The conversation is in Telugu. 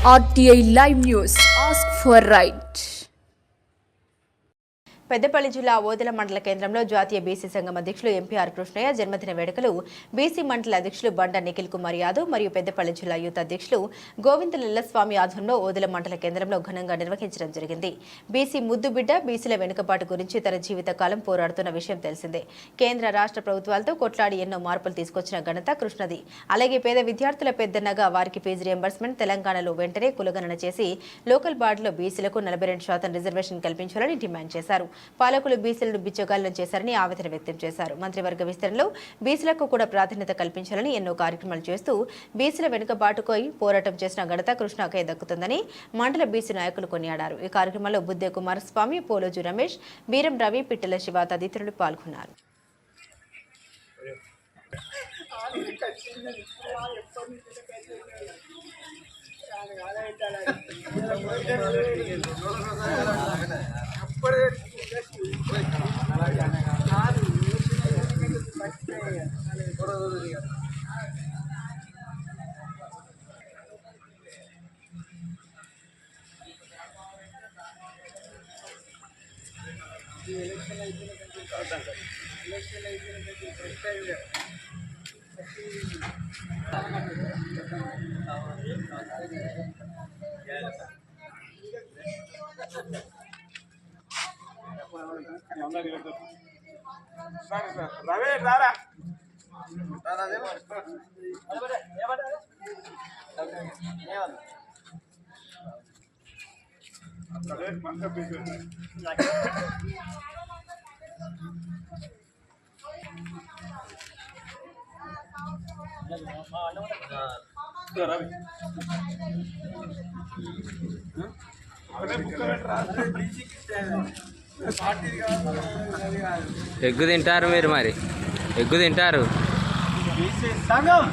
RTI Live News. Ask for right. Peddapalli జిల్లా ఓదెల మండల కేంద్రంలో జాతీయ బీసీ సంఘం అధ్యక్షులు ఎంపీఆర్ కృష్ణయ్య జన్మదిన వేడుకలు బీసీ మండల అధ్యక్షులు బండ నిఖిల్ కుమార్ యాదవ్ మరియు పెద్దపల్లి జిల్లా యూత్ అధ్యక్షులు గోవింద లిల్లస్వామి ఆధ్వర్యంలో ఓదెల మండల కేంద్రంలో ఘనంగా నిర్వహించడం జరిగింది. బీసీ ముద్దు బిడ్డ బీసీల వెనుకబాటు గురించి తన జీవితకాలం పోరాడుతున్న విషయం తెలిసిందే. కేంద్ర రాష్ట్ర ప్రభుత్వాలతో కొట్లాడి ఎన్నో మార్పులు తీసుకొచ్చిన ఘనత కృష్ణది. అలాగే పేద విద్యార్థుల పెద్దన్నగా వారికి ఫీజు రియంబర్స్మెంట్ తెలంగాణలో వెంటనే కులగణన చేసి లోకల్ బాడీలో బీసీలకు 42% రిజర్వేషన్ కల్పించాలని డిమాండ్ చేశారు. పాలకులు బీసీలను బిచ్చగాళ్లను చేశారని ఆవేదన వ్యక్తం చేశారు. మంత్రివర్గ విస్తరణలో బీసీలకు కూడా ప్రాధాన్యత కల్పించాలని ఎన్నో కార్యక్రమాలు చేస్తూ బీసీల వెనుకబాటుకై పోరాటం చేసిన ఘనత కృష్ణకే దక్కుతుందని మండల బీసీ నాయకులు కొనియాడారు. ఈ కార్యక్రమంలో బుద్దే కుమారస్వామి, పోలోజు రమేష్, బీరం రవి, పిట్టల శివ తదితరులు పాల్గొన్నారు. ఎగ్గు తింటారు మీరు, మరి ఎగ్గు తింటారు. బీసీల సంఘాల